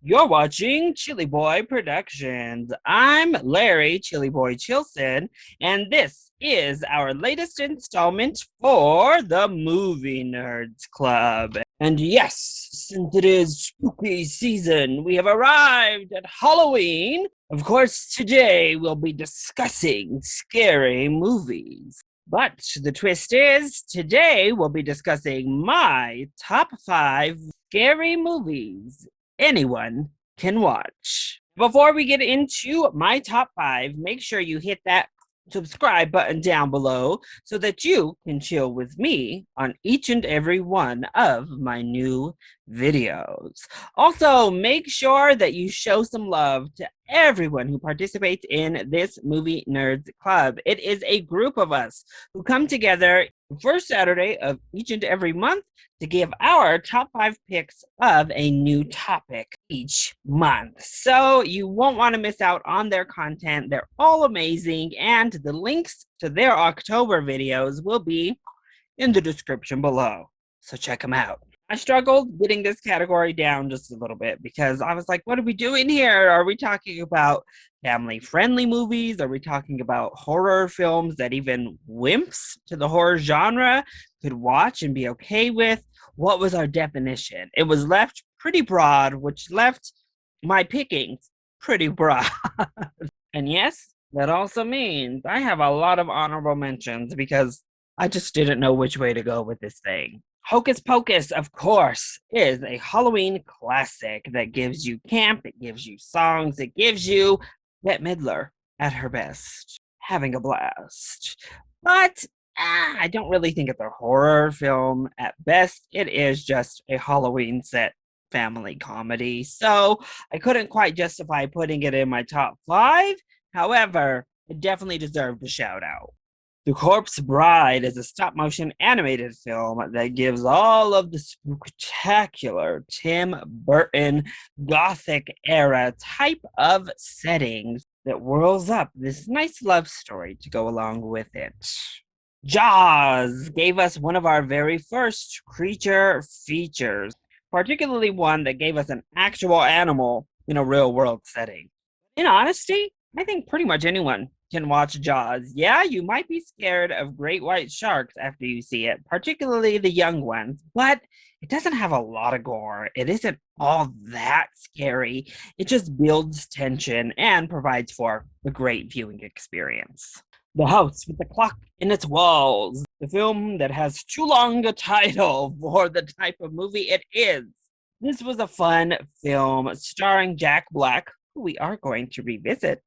You're watching ChillyBoy Productions. I'm Larry ChillyBoy Chilson, and this is our latest installment for the Movie Nerds Club. And yes, since it is spooky season, we have arrived at Halloween. Of course, today we'll be discussing scary movies. But the twist is, today we'll be discussing my top 5 scary movies anyone can watch. Before we get into my top 5, make sure you hit that subscribe button down below so that you can chill with me on each and every one of my new videos. Also, make sure that you show some love to everyone who participates in this Movie Nerds Club. It is a group of us who come together the first Saturday of each and every month to give our top 5 picks of a new topic each month. So you won't want to miss out on their content. They're all amazing, and the links to their October videos will be in the description below. So check them out. I struggled getting this category down just a little bit because I was like, what are we doing here? Are we talking about family-friendly movies? Are we talking about horror films that even wimps to the horror genre could watch and be okay with? What was our definition? It was left pretty broad, which left my pickings pretty broad. And yes, that also means I have a lot of honorable mentions because I just didn't know which way to go with this thing. Hocus Pocus, of course, is a Halloween classic that gives you camp, it gives you songs, it gives you Bette Midler at her best, having a blast. But I don't really think it's a horror film. At best, it is just a Halloween set family comedy. So I couldn't quite justify putting it in my top 5. However, it definitely deserved a shout out. The Corpse Bride is a stop motion animated film that gives all of the spectacular Tim Burton Gothic era type of settings that whirls up this nice love story to go along with it. Jaws gave us one of our very first creature features, particularly one that gave us an actual animal in a real world setting. In honesty, I think pretty much anyone can watch Jaws. Yeah, you might be scared of great white sharks after you see it, particularly the young ones, but it doesn't have a lot of gore. It isn't all that scary. It just builds tension and provides for a great viewing experience. The House with the Clock in Its Walls, the film that has too long a title for the type of movie it is. This was a fun film starring Jack Black, who we are going to revisit,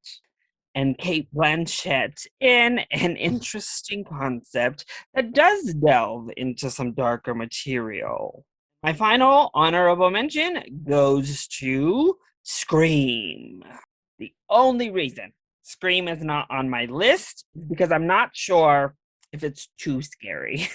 and Cate Blanchett in an interesting concept that does delve into some darker material. My final honorable mention goes to Scream. The only reason Scream is not on my list is because I'm not sure if it's too scary.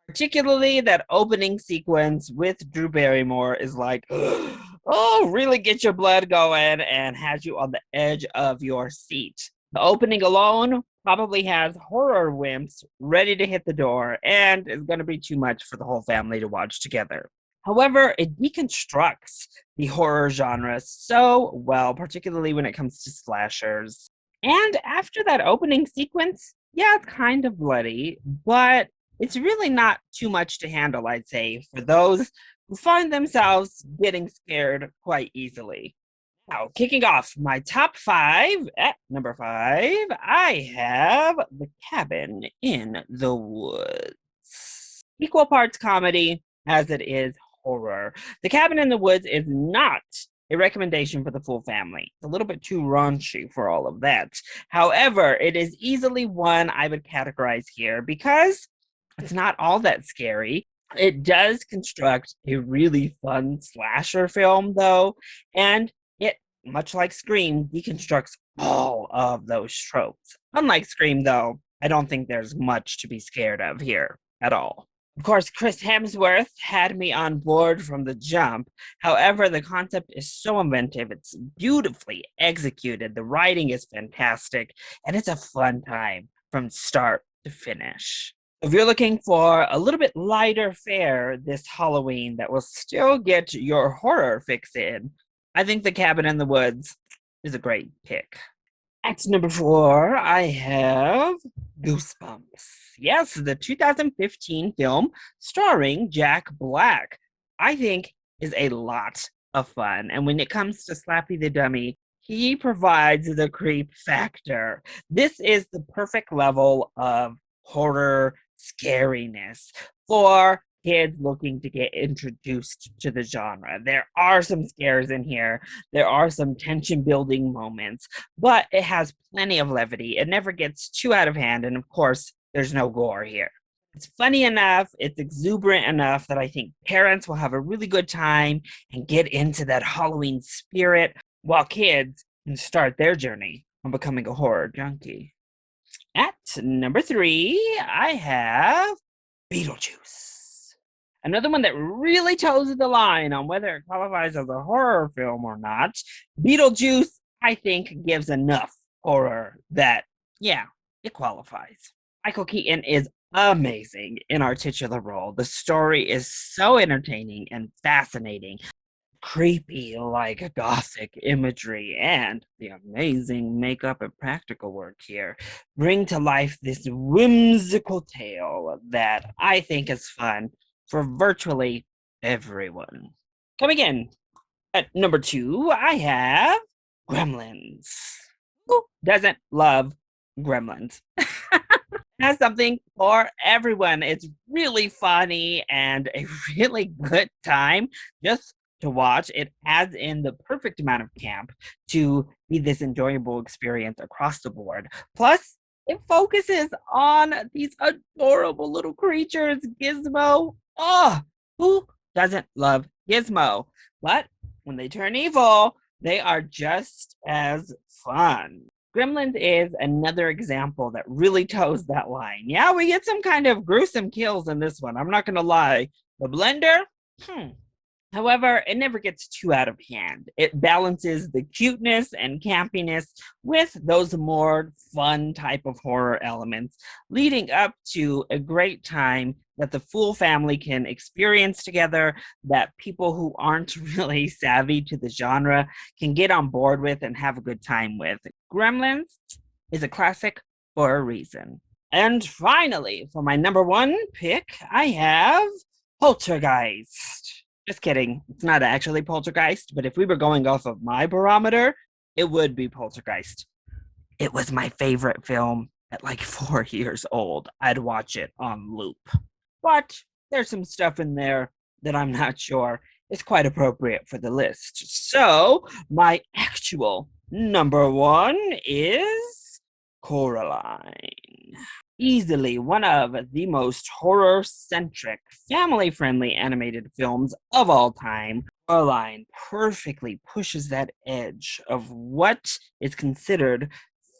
Particularly that opening sequence with Drew Barrymore is like, oh, really get your blood going and has you on the edge of your seat. The opening alone probably has horror wimps ready to hit the door and is going to be too much for the whole family to watch together. However, it deconstructs the horror genre so well, particularly when it comes to slashers. And after that opening sequence, yeah, it's kind of bloody, but it's really not too much to handle, I'd say, for those who find themselves getting scared quite easily. Now, kicking off my top 5, at number 5, I have The Cabin in the Woods. Equal parts comedy as it is horror. The Cabin in the Woods is not a recommendation for the full family. It's a little bit too raunchy for all of that. However, it is easily one I would categorize here because it's not all that scary. It does construct a really fun slasher film, though, and it, much like Scream, deconstructs all of those tropes. Unlike Scream, though, I don't think there's much to be scared of here at all. Of course, Chris Hemsworth had me on board from the jump. However, the concept is so inventive. It's beautifully executed. The writing is fantastic, and it's a fun time from start to finish. If you're looking for a little bit lighter fare this Halloween that will still get your horror fix in, I think The Cabin in the Woods is a great pick. At number 4, I have Goosebumps. Yes, the 2015 film starring Jack Black. I think is a lot of fun. And when it comes to Slappy the Dummy, he provides the creep factor. This is the perfect level of horror scariness for kids looking to get introduced to the genre. There are some scares in here. There are some tension building moments, but it has plenty of levity. It never gets too out of hand. And of course, there's no gore here. It's funny enough, it's exuberant enough that I think parents will have a really good time and get into that Halloween spirit, while kids can start their journey on becoming a horror junkie. At number 3, I have Beetlejuice. Another one that really toes the line on whether it qualifies as a horror film or not. Beetlejuice, I think, gives enough horror that, yeah, it qualifies. Michael Keaton is amazing in our titular role. The story is so entertaining and fascinating. Creepy, like gothic imagery, and the amazing makeup and practical work here bring to life this whimsical tale that I think is fun for virtually everyone. Coming in at number 2, I have Gremlins. Who doesn't love Gremlins? Has something for everyone. It's really funny and a really good time just to watch. It adds in the perfect amount of camp to be this enjoyable experience across the board. Plus, it focuses on these adorable little creatures. Gizmo. Oh, who doesn't love Gizmo? But when they turn evil, they are just as fun. Gremlins is another example that really toes that line. Yeah, we get some kind of gruesome kills in this one. I'm not going to lie. The blender, However, it never gets too out of hand. It balances the cuteness and campiness with those more fun type of horror elements, leading up to a great time that the full family can experience together, that people who aren't really savvy to the genre can get on board with and have a good time with. Gremlins is a classic for a reason. And finally, for my number 1 pick, I have Poltergeist. Just kidding. It's not actually Poltergeist, but if we were going off of my barometer, it would be Poltergeist. It was my favorite film at like 4 years old. I'd watch it on loop. But there's some stuff in there that I'm not sure is quite appropriate for the list. So, my actual number 1 is Coraline. Easily one of the most horror-centric, family-friendly animated films of all time. Coraline perfectly pushes that edge of what is considered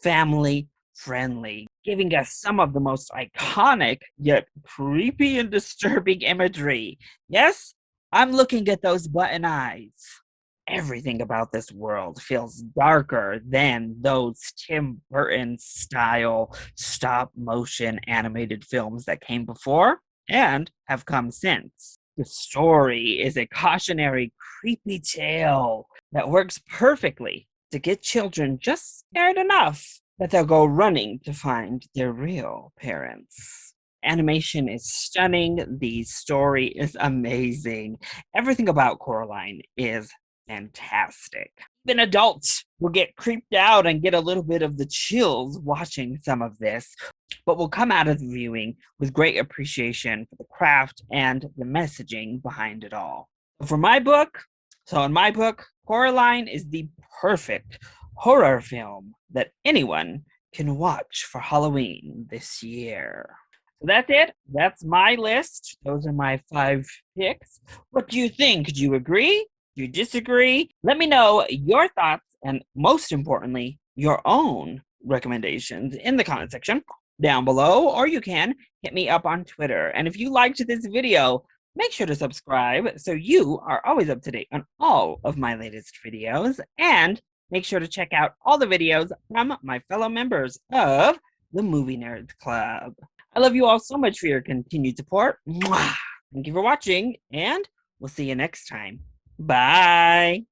family-friendly, giving us some of the most iconic yet creepy and disturbing imagery. Yes, I'm looking at those button eyes. Everything about this world feels darker than those Tim Burton style stop motion animated films that came before and have come since. The story is a cautionary, creepy tale that works perfectly to get children just scared enough that they'll go running to find their real parents. Animation is stunning. The story is amazing. Everything about Coraline is fantastic. Even adults will get creeped out and get a little bit of the chills watching some of this, but will come out of the viewing with great appreciation for the craft and the messaging behind it all. In my book, Coraline is the perfect horror film that anyone can watch for Halloween this year. So that's it. That's my list. Those are my 5 picks. What do you think? Do you agree? Do you disagree? Let me know your thoughts and, most importantly, your own recommendations in the comment section down below, or you can hit me up on Twitter. And if you liked this video, make sure to subscribe so you are always up to date on all of my latest videos. And make sure to check out all the videos from my fellow members of the Movie Nerds Club. I love you all so much for your continued support. Mwah! Thank you for watching, and we'll see you next time. Bye.